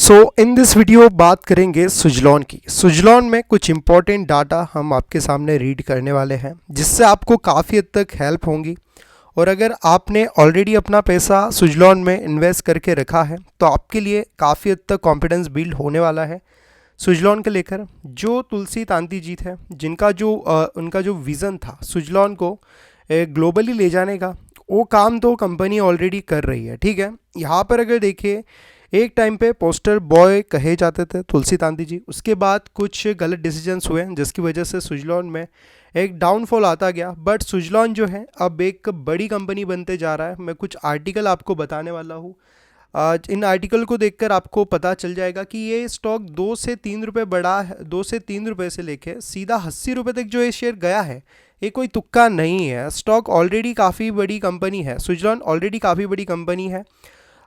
So in this video बात करेंगे सुजलॉन की। सुजलॉन में कुछ इंपॉर्टेंट डाटा हम आपके सामने रीड करने वाले हैं जिससे आपको काफ़ी हद तक हेल्प होंगी। और अगर आपने ऑलरेडी अपना पैसा सुजलॉन में इन्वेस्ट करके रखा है तो आपके लिए काफ़ी हद तक कॉन्फिडेंस बिल्ड होने वाला है सुजलॉन को लेकर। जो तुलसी तांती जी थे जिनका उनका जो विज़न था सुजलॉन को ग्लोबली ले जाने का, वो काम तो कंपनी ऑलरेडी कर रही है। ठीक है, यहाँ पर अगर देखिए एक टाइम पे पोस्टर बॉय कहे जाते थे तुलसी तांती जी, उसके बाद कुछ गलत डिसीजंस हुए जिसकी वजह से सुजलॉन में एक डाउनफॉल आता गया। बट सुजलॉन जो है अब एक बड़ी कंपनी बनते जा रहा है। मैं कुछ आर्टिकल आपको बताने वाला हूँ। आज इन आर्टिकल को देखकर आपको पता चल जाएगा कि ये स्टॉक 2 से 3 रुपये बढ़ा है। 2 से 3 रुपये से लेके सीधा 80 रुपये तक जो ये शेयर गया है, ये कोई तुक्का नहीं है। स्टॉक ऑलरेडी काफ़ी बड़ी कंपनी है, सुजलॉन ऑलरेडी काफ़ी बड़ी कंपनी है।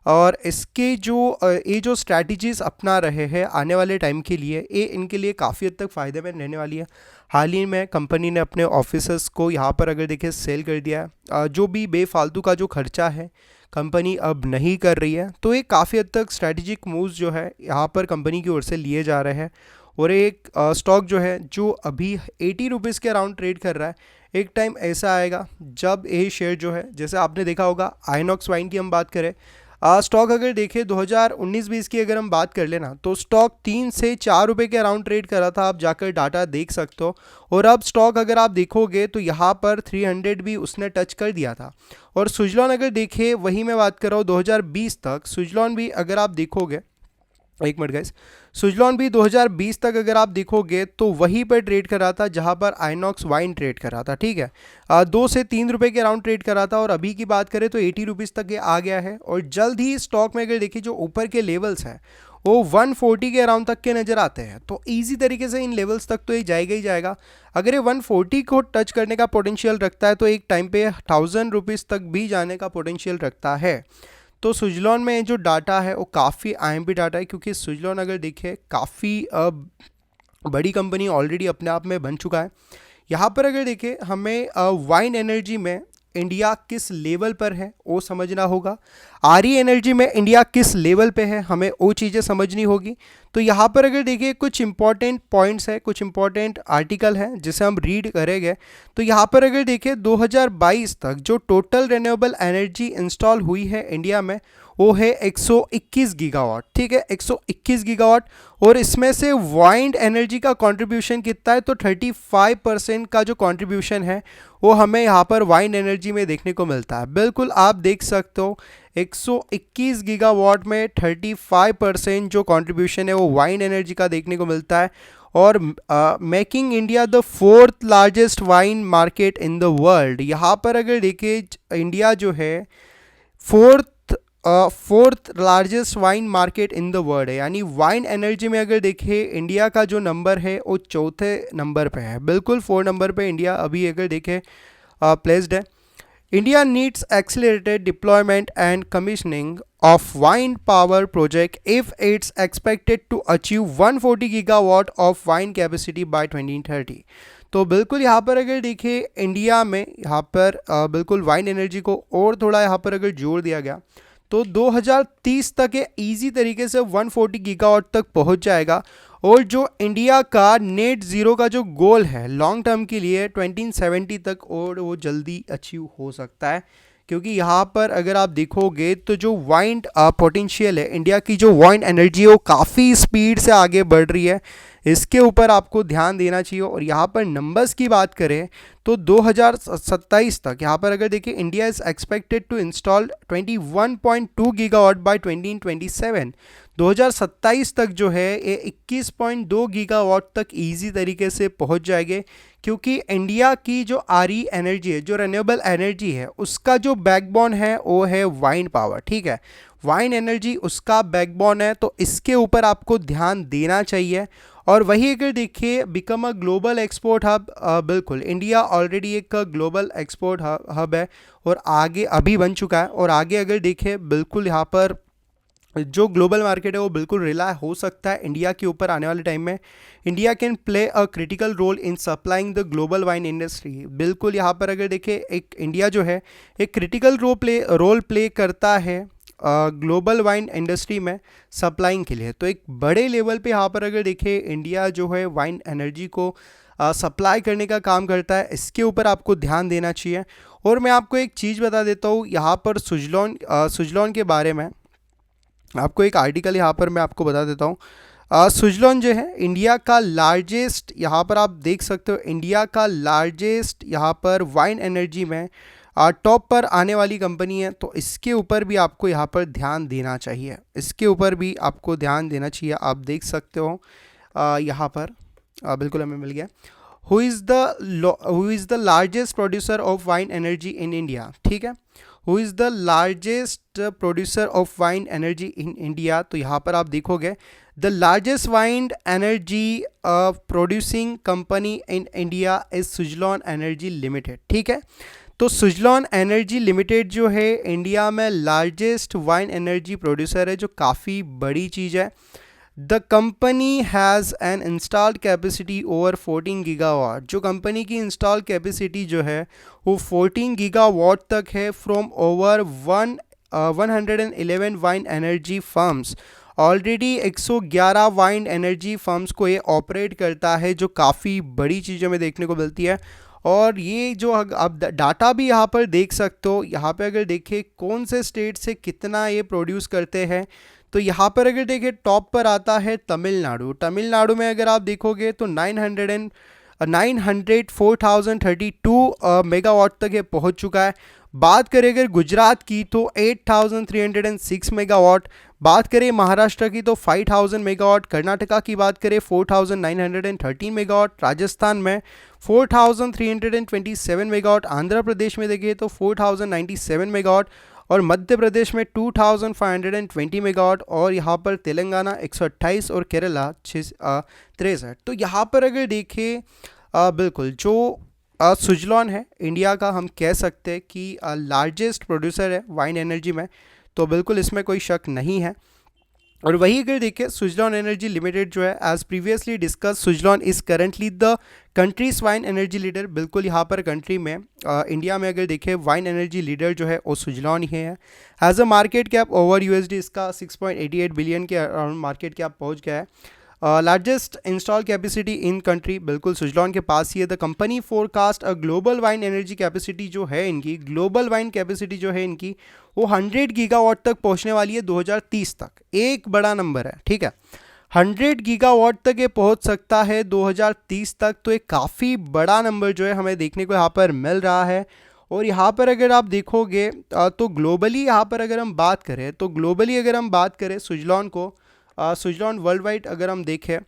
और इसके जो स्ट्रैटेजीज़ अपना रहे हैं आने वाले टाइम के लिए, ये इनके लिए काफ़ी हद तक फ़ायदेमंद रहने वाली है। हाल ही में कंपनी ने अपने ऑफिसर्स को यहाँ पर अगर देखें सेल कर दिया है। जो भी बेफालतू का जो खर्चा है कंपनी अब नहीं कर रही है, तो ये काफ़ी हद तक स्ट्रैटेजिक मूव्स जो है यहाँ पर कंपनी की ओर से लिए जा रहे हैं। और एक स्टॉक जो है जो अभी 80 रुपीज़ के अराउंड ट्रेड कर रहा है, एक टाइम ऐसा आएगा जब ये शेयर जो है, जैसे आपने देखा होगा आइनॉक्स वाइन की हम बात करें, स्टॉक अगर देखें 2019-20 की अगर हम बात कर लेना तो स्टॉक 3 से 4 रुपये के अराउंड ट्रेड कर रहा था। आप जाकर डाटा देख सकते हो। और अब स्टॉक अगर आप देखोगे तो यहाँ पर 300 भी उसने टच कर दिया था। और सुजलॉन अगर देखें, वही मैं बात कर रहा हूँ 2020 तक, सुजलॉन भी अगर आप देखोगे, एक मिनट गाइस, सुजलॉन भी 2020 तक अगर आप देखोगे तो वहीं पर ट्रेड कर रहा था जहां पर आइनॉक्स वाइन ट्रेड कर रहा था। ठीक है, 2 से 3 रुपये के अराउंड ट्रेड कर रहा था। और अभी की बात करें तो 80 रुपीज़ तक ये आ गया है। और जल्द ही स्टॉक में अगर देखिए जो ऊपर के लेवल्स हैं वो 140 के अराउंड तक के नज़र आते हैं। तो ईजी तरीके से इन लेवल्स तक तो ये जाएगा ही जाएगा। अगर ये 140 को टच करने का पोटेंशियल रखता है तो एक टाइम पे 1000 रुपीज़ तक भी जाने का पोटेंशियल रखता है। तो सुजलॉन में जो डाटा है वो काफ़ी आईएमपी डाटा है, क्योंकि सुजलॉन अगर देखें काफ़ी बड़ी कंपनी ऑलरेडी अपने आप में बन चुका है। यहाँ पर अगर देखें हमें वाइन एनर्जी में इंडिया किस लेवल पर है वो समझना होगा। आरई एनर्जी में इंडिया किस लेवल पे है, हमें वो चीज़ें समझनी होगी। तो यहाँ पर अगर देखिए कुछ इंपॉर्टेंट पॉइंट्स है, कुछ इंपॉर्टेंट आर्टिकल है जिसे हम रीड करेंगे। तो यहाँ पर अगर देखिए 2022 तक जो टोटल रिन्यूएबल एनर्जी इंस्टॉल हुई है इंडिया में वो है 121 गीगावाट। ठीक है, 121 गीगावाट। और इसमें से वाइंड एनर्जी का कंट्रीब्यूशन कितना है, तो 35% का जो कंट्रीब्यूशन है वो हमें यहाँ पर वाइंड एनर्जी में देखने को मिलता है। बिल्कुल आप देख सकते हो 121 गीगावाट में 35% जो कंट्रीब्यूशन है वो वाइंड एनर्जी का देखने को मिलता है। और making India the 4th largest wine market in the world. यहाँ पर अगर देखिए इंडिया जो है fourth largest wine market in the world है। यानी वाइन एनर्जी में अगर देखें इंडिया का जो नंबर है वो चौथे नंबर पे है। बिल्कुल 4 नंबर पे इंडिया अभी अगर देखें प्लेस्ड है। India needs accelerated deployment and commissioning of wind power project if it's expected to achieve 140 gigawatt of wind capacity by 2030। तो बिल्कुल यहाँ पर अगर देखिए इंडिया में यहाँ पर बिल्कुल वाइन एनर्जी को और थोड़ा यहाँ पर अगर जोड़ दिया गया तो 2030 तक ये ईजी तरीके से 140 गीगावाट तक पहुँच जाएगा। और जो इंडिया का नेट ज़ीरो का जो गोल है लॉन्ग टर्म के लिए 2070 तक, और वो जल्दी अचीव हो सकता है। क्योंकि यहाँ पर अगर आप देखोगे तो जो वाइंड पोटेंशियल है इंडिया की, जो वाइंड एनर्जी है वो काफ़ी स्पीड से आगे बढ़ रही है। इसके ऊपर आपको ध्यान देना चाहिए। और यहाँ पर नंबर्स की बात करें तो 2027 तक यहाँ पर अगर देखिए India is expected to install 21.2 gigawatt by 2027। 2027 तक जो है ये 21.2 गीगावाट तक इजी तरीके से पहुंच जाएंगे। क्योंकि इंडिया की जो आरई एनर्जी है, जो रिन्यूएबल एनर्जी है, उसका जो बैकबोन है वो है वाइन पावर। ठीक है, वाइन एनर्जी उसका बैकबोन है। तो इसके ऊपर आपको ध्यान देना चाहिए। और वही अगर देखिए become a global export hub, बिल्कुल इंडिया ऑलरेडी एक ग्लोबल एक्सपोर्ट हब है और आगे अभी बन चुका है। और आगे अगर देखें बिल्कुल यहाँ पर जो ग्लोबल मार्केट है वो बिल्कुल रिलाय हो सकता है इंडिया के ऊपर आने वाले टाइम में। India can play a critical role in supplying the global wind industry. बिल्कुल यहाँ पर अगर देखें एक इंडिया जो है एक क्रिटिकल रोल प्ले करता है ग्लोबल वाइन इंडस्ट्री में सप्लाइंग के लिए। तो एक बड़े लेवल पे यहाँ पर अगर देखें इंडिया जो है वाइन एनर्जी को सप्लाई करने का काम करता है, इसके ऊपर आपको ध्यान देना चाहिए। और मैं आपको एक चीज़ बता देता हूँ यहाँ पर सुजलॉन के बारे में, आपको एक आर्टिकल यहाँ पर मैं आपको बता देता हूँ। सुजलॉन जो है इंडिया का लार्जेस्ट, यहाँ पर आप देख सकते हो इंडिया का लार्जेस्ट यहाँ पर वाइन एनर्जी में टॉप पर आने वाली कंपनी है। तो इसके ऊपर भी आपको यहाँ पर ध्यान देना चाहिए, इसके ऊपर भी आपको ध्यान देना चाहिए। आप देख सकते हो यहाँ पर बिल्कुल हमें मिल गया। Who is the largest producer of wine energy in India, ठीक है, who is the largest producer of wine energy in India. तो यहाँ पर आप देखोगे the largest wine energy producing company in India is Suzlon energy limited, ठीक है। तो सुजलॉन एनर्जी लिमिटेड जो है इंडिया में लार्जेस्ट वाइन एनर्जी प्रोड्यूसर है, जो काफ़ी बड़ी चीज़ है। The company has an installed capacity over 14 gigawatt, जो कंपनी की इंस्टॉल कैपेसिटी जो है वो 14 गीगावाट तक है, from over 111 wine energy firms. Already 111 wine energy firms को ये ऑपरेट करता है, जो काफ़ी बड़ी चीज़ हमें देखने को मिलती है। और ये जो आप डाटा भी यहाँ पर देख सकते हो, यहाँ पे अगर देखें कौन से स्टेट से कितना ये प्रोड्यूस करते हैं, तो यहाँ पर अगर देखें टॉप पर आता है तमिलनाडु। तमिलनाडु में अगर आप देखोगे तो 904,032 मेगावाट तक ये पहुँच चुका है। बात करें अगर गुजरात की तो 8,306 मेगावाट, बात करें महाराष्ट्र की तो 5,000 मेगावाट, कर्नाटका की बात करें 4,913 मेगावाट, राजस्थान में 4,327 मेगावाट, आंध्र प्रदेश में देखिए तो 4,097 मेगावाट, और मध्य प्रदेश में 2,520 मेगावाट, और यहाँ पर तेलंगाना 128 और केरला 63। तो यहाँ पर अगर देखें बिल्कुल जो सुजलॉन है इंडिया का, हम कह सकते हैं कि लार्जेस्ट प्रोड्यूसर है वाइन एनर्जी में, तो बिल्कुल इसमें कोई शक नहीं है। और वही अगर देखें सुजलॉन एनर्जी लिमिटेड जो है, as previously discuss, Suzlon is currently the country's wind energy leader. बिल्कुल यहाँ पर कंट्री में इंडिया में अगर देखें वाइन एनर्जी लीडर जो है वो सुजलॉन ही है। As a market cap over USD इसका 6.88 बिलियन के अराउंड मार्केट कैप पहुँच गया है। Largest install capacity in country बिल्कुल सुजलॉन के पास ही है। The company forecast a global wine energy capacity जो है इनकी, ग्लोबल वाइन कैपेसिटी जो है इनकी वो 100 गीगावाट तक पहुंचने वाली है 2030 तक। एक बड़ा नंबर है, ठीक है, 100 गीगावाट तक ये पहुंच सकता है 2030 तक। तो एक काफ़ी बड़ा नंबर जो है हमें देखने को यहाँ पर मिल रहा है। और यहाँ पर अगर आप देखोगे तो ग्लोबली यहाँ पर अगर हम बात करें, तो ग्लोबली अगर हम बात करें सुजलॉन को, सुजलॉन वर्ल्ड वाइड अगर हम देखें,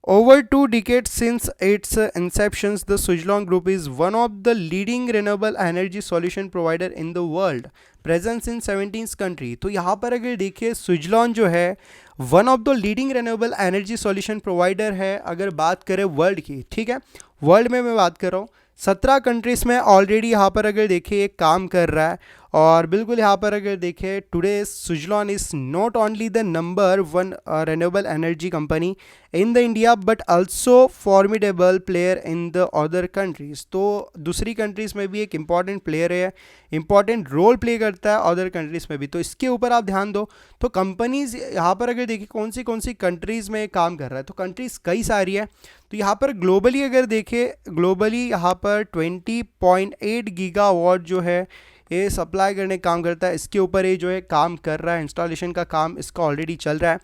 over 2 decades since its inception, the Suzlon Group is one of the leading renewable energy solution provider in the world, presence in 17 country। तो यहाँ पर अगर देखिए सुजलॉन जो है one of the leading renewable energy solution provider है, अगर बात करें वर्ल्ड की, ठीक है, वर्ल्ड में मैं बात कर रहा हूँ 17 कंट्रीज़ में ऑलरेडी यहाँ पर अगर देखिए एक काम कर रहा है। और बिल्कुल यहाँ पर अगर देखें today Suzlon is not only the number 1 renewable energy company in the India but also formidable player in the other countries. तो दूसरी कंट्रीज़ में भी एक इम्पॉर्टेंट प्लेयर है, इम्पॉर्टेंट रोल प्ले करता है अदर कंट्रीज़ में भी। तो इसके ऊपर आप ध्यान दो। तो कंपनीज़ यहाँ पर अगर देखिए कौन सी कंट्रीज़ में काम कर रहा है, तो कंट्रीज़ कई सारी है। तो यहाँ पर ग्लोबली अगर देखें, ग्लोबली यहाँ पर 20.8 गीगावाट जो है ये सप्लाई करने का काम करता है। इसके ऊपर ये जो है काम कर रहा है, इंस्टॉलेशन का काम इसका ऑलरेडी चल रहा है।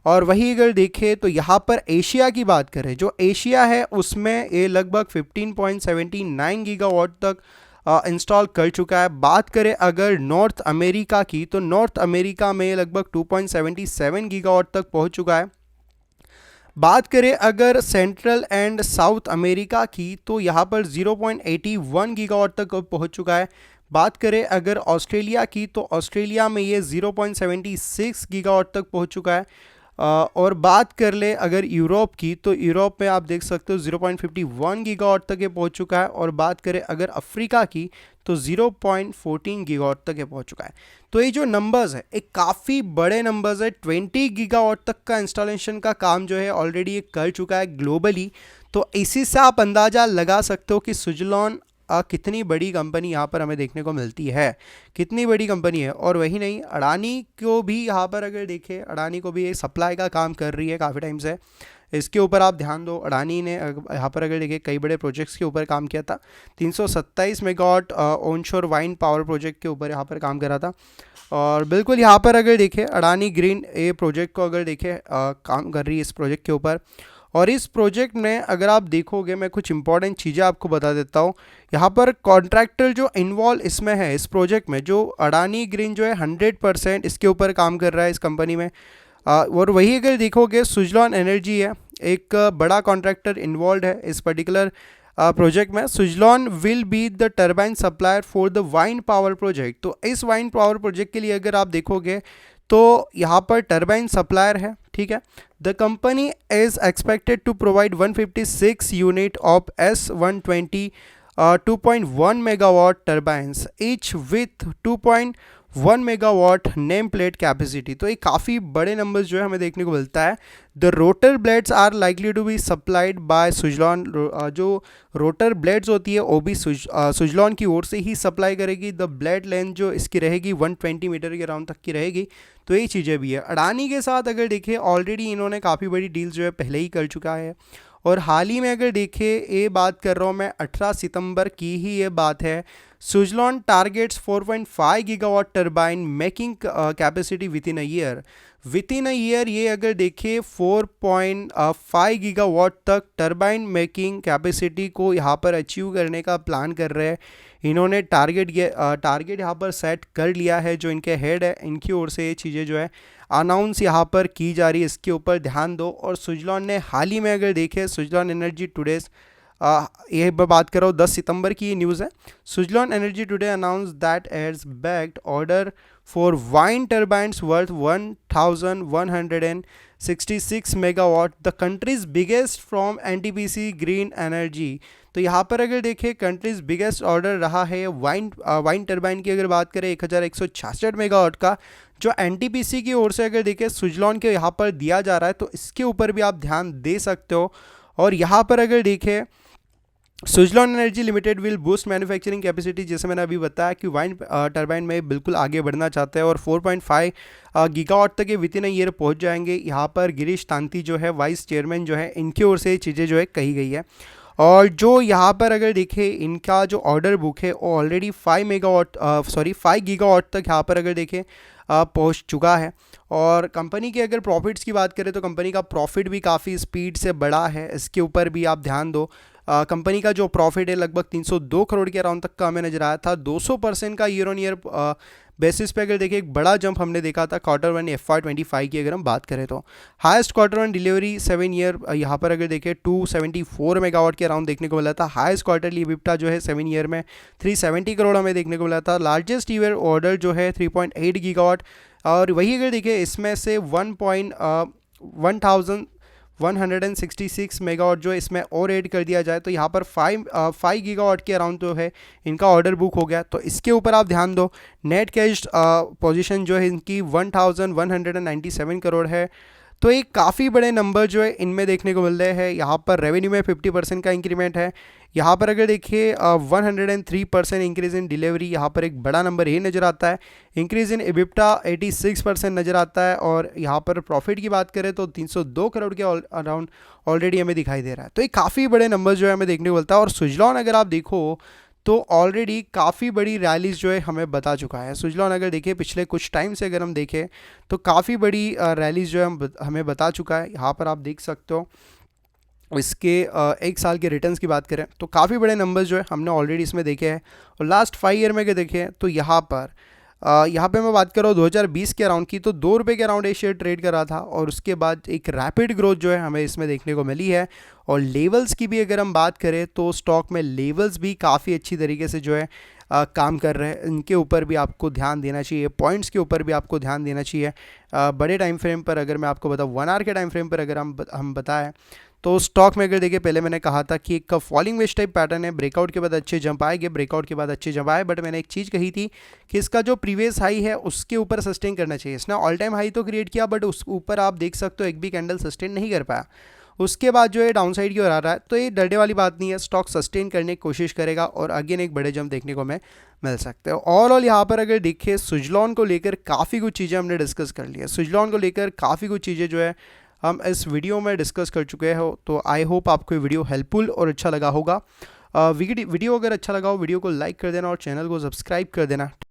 और वही अगर देखें तो यहाँ पर एशिया की बात करें, जो एशिया है उसमें ये लगभग 15.79 गीगावाट तक इंस्टॉल कर चुका है। बात करें अगर नॉर्थ अमेरिका की, तो नॉर्थ अमेरिका में लगभग 2.77 गीगावाट तक पहुँच चुका है। बात करें अगर सेंट्रल एंड साउथ अमेरिका की, तो यहाँ पर 0.81 गीगावाट तक पहुँच चुका है। बात करें अगर ऑस्ट्रेलिया की, तो ऑस्ट्रेलिया में ये 0.76 गीगावाट तक पहुँच चुका है। और बात कर ले अगर यूरोप की, तो यूरोप में आप देख सकते हो 0.51 गीगावाट तक ये पहुँच चुका है। और बात करें अगर अफ्रीका की, तो 0.14 गीगावाट तक ये पहुँच चुका है। तो ये जो नंबर्स है एक काफ़ी बड़े नंबर्स है। 20 गीगावाट तक का इंस्टॉलेशन का काम जो है ऑलरेडी ये कर चुका है ग्लोबली। तो इसी से आप अंदाज़ा लगा सकते हो कि सुजलॉन कितनी बड़ी कंपनी यहाँ पर हमें देखने को मिलती है, कितनी बड़ी कंपनी है। और वही नहीं, अडानी को भी यहाँ पर अगर देखें, अडानी को भी एक सप्लाई का काम कर रही है काफ़ी टाइम से। इसके ऊपर आप ध्यान दो, अडानी ने यहाँ पर अगर देखें कई बड़े प्रोजेक्ट्स के ऊपर काम किया था। 327 megawatt onshore wine power project के ऊपर यहाँ पर काम करा था। और बिल्कुल यहाँ पर अगर देखें अडानी ग्रीन ए प्रोजेक्ट को अगर देखें काम कर रही है इस प्रोजेक्ट के ऊपर। और इस प्रोजेक्ट में अगर आप देखोगे, मैं कुछ इंपॉर्टेंट चीज़ें आपको बता देता हूँ। यहाँ पर कॉन्ट्रैक्टर जो इन्वॉल्व इसमें है इस प्रोजेक्ट में, जो अडानी ग्रीन जो है 100% इसके ऊपर काम कर रहा है इस कंपनी में। और वही अगर देखोगे सुजलॉन एनर्जी है, एक बड़ा कॉन्ट्रैक्टर इन्वॉल्व है इस पर्टिकुलर प्रोजेक्ट में। Suzlon will be the turbine supplier for the wine power project. तो इस वाइन पावर प्रोजेक्ट के लिए अगर आप देखोगे तो यहाँ पर टर्बाइन सप्लायर है, ठीक है। The company is expected to provide 156 unit of S120 2.1 megawatt turbines each with 2.1 megawatt name plate capacity. तो ये काफ़ी बड़े नंबर्स जो है हमें देखने को मिलता है। The rotor blades are likely to be supplied by Suzlon. जो रोटर ब्लेड्स होती है वो भी सुजलॉन की ओर से ही सप्लाई करेगी। द ब्लेड लेंथ जो इसकी रहेगी 120 मीटर के अराउंड तक की रहेगी। तो ये चीज़ें भी है। अडानी के साथ अगर देखें ऑलरेडी इन्होंने काफ़ी बड़ी डील्स जो है पहले ही कर चुका है। और हाल ही में अगर देखें, ये बात कर रहा हूँ मैं 18 सितंबर की ही ये बात है, Suzlon targets 4.5 gigawatt turbine making capacity with in a year. ये अगर देखें 4.5 गीगावाट तक टर्बाइन मेकिंग कैपेसिटी को यहाँ पर अचीव करने का प्लान कर रहे हैं। इन्होंने टारगेट यहाँ पर सेट कर लिया है। जो इनके हेड है इनकी ओर से ये चीज़ें जो है अनाउंस यहाँ पर की जा रही है, इसके ऊपर ध्यान दो। और सुजलॉन ने हाल ही में अगर देखे, सुजलॉन एनर्जी टुडे, ये बात कर रहा हूँ 10 सितंबर की न्यूज़ है। Suzlon energy today announce that adds backed order for wine turbines worth 1166 megawatt, the countries biggest from NTPC green energy. तो यहाँ पर अगर देखें कंट्रीज बिगेस्ट ऑर्डर रहा है वाइन टर्बाइन की अगर बात करें 1166 मेगावाट का, जो एनटीपीसी की ओर से अगर देखें सुजलॉन के यहाँ पर दिया जा रहा है। तो इसके ऊपर भी आप ध्यान दे सकते हो। और यहाँ पर अगर देखें Suzlon energy limited will boost manufacturing capacity, जैसे मैंने अभी बताया कि वाइन टर्बाइन में बिल्कुल आगे बढ़ना चाहते हैं और 4.5 गीगावाट तक ये विद इन अ ईयर पहुँच जाएंगे। यहाँ पर गिरीश तांती जो है वाइस चेयरमैन जो है, इनकी ओर से ये चीज़ें जो है कही गई है। और जो यहाँ पर अगर देखें इनका जो ऑर्डर बुक है वो ऑलरेडी 5 गीगावाट तक यहाँ पर अगर देखें पहुँच चुका है। और कंपनी के अगर प्रॉफिट्स की बात करें तो कंपनी का प्रॉफिट भी काफ़ी स्पीड से बढ़ा है, इसके ऊपर भी आप ध्यान दो। कंपनी का जो प्रॉफिट है लगभग 302 करोड़ के अराउंड तक का हमें नजर आया था। 200% का ईयर ऑन ईयर बेसिस पे अगर देखिए एक बड़ा जंप हमने देखा था Q1 FY25 की अगर हम बात करें तो। हाईएस्ट Q1 डिलीवरी 7 ईयर यहाँ पर अगर देखें 274 मेगावाट के अराउंड देखने को मिला था। हाईएस्ट क्वार्टरली EBITDA जो है 7 ईयर में 370 करोड़ हमें देखने को मिला था। लार्जेस्ट ईयर ऑर्डर जो है 3.8 गीगावाट। और वही अगर देखिए इसमें से 1166 मेगावाट जो इसमें और ऐड कर दिया जाए तो यहाँ पर 5 गीगावाट के अराउंड जो है इनका ऑर्डर बुक हो गया। तो इसके ऊपर आप ध्यान दो। नेट कैश पोजीशन जो है इनकी 1197 करोड़ है। तो एक काफ़ी बड़े नंबर जो है इनमें देखने को मिल रहे हैं। यहाँ पर रेवेन्यू में 50% का इंक्रीमेंट है। यहाँ पर अगर देखिए 103% इंक्रीज़ इन डिलीवरी, यहाँ पर एक बड़ा नंबर ये नज़र आता है। इंक्रीज़ इन EBITDA 86% नज़र आता है। और यहाँ पर प्रॉफिट की बात करें तो 302 करोड़ के अराउंड ऑलरेडी हमें दिखाई दे रहा है। तो ये काफ़ी बड़े नंबर जो है हमें देखने को मिलता है। और सुजलॉन अगर आप देखो तो ऑलरेडी काफ़ी बड़ी रैलीज जो है हमें बता चुका है। सुजलॉन अगर देखें पिछले कुछ टाइम से अगर हम देखें तो काफ़ी बड़ी रैलीज जो है हमें बता चुका है। यहाँ पर आप देख सकते हो इसके 1 साल के रिटर्न्स की बात करें तो काफ़ी बड़े नंबर्स जो है हमने ऑलरेडी इसमें देखे हैं। और लास्ट 5 ईयर में अगर देखें तो यहाँ पे मैं बात कर रहा हूँ 2020 के अराउंड की, तो 2 रुपये के अराउंड ये शेयर ट्रेड कर रहा था। और उसके बाद एक रैपिड ग्रोथ जो है हमें इसमें देखने को मिली है। और लेवल्स की भी अगर हम बात करें तो स्टॉक में लेवल्स भी काफ़ी अच्छी तरीके से जो है काम कर रहे हैं। इनके ऊपर भी आपको ध्यान देना चाहिए, पॉइंट्स के ऊपर भी आपको ध्यान देना चाहिए। बड़े टाइम फ्रेम पर अगर मैं आपको बताऊँ 1 आवर के टाइम फ्रेम पर अगर हम बताएं तो स्टॉक में अगर देखिए पहले मैंने कहा था कि एक फॉलिंग वेज टाइप पैटर्न है, ब्रेकआउट के बाद अच्छे जंप आएंगे, ब्रेकआउट के बाद अच्छे जंप आए। बट मैंने एक चीज़ कही थी कि इसका जो प्रीवियस हाई है उसके ऊपर सस्टेन करना चाहिए। इसने ऑल टाइम हाई तो क्रिएट किया बट उस ऊपर आप देख सकते हो एक भी कैंडल सस्टेन नहीं कर पाया। उसके बाद जो है डाउन साइड की ओर आ रहा है, तो ये डरने वाली बात नहीं है, स्टॉक सस्टेन करने की कोशिश करेगा और अगेन एक बड़े जंप देखने को हमें मिल सकते हैं। ओवरऑल यहाँ पर अगर देखिए सुजलॉन को लेकर काफ़ी कुछ चीज़ें हमने डिस्कस कर ली है, सुजलॉन को लेकर काफ़ी कुछ चीज़ें जो है हम इस वीडियो में डिस्कस कर चुके हैं। तो आई होप आपको ये वीडियो हेल्पफुल और अच्छा लगा होगा। वीडियो अगर अच्छा लगा हो वीडियो को लाइक कर देना और चैनल को सब्सक्राइब कर देना।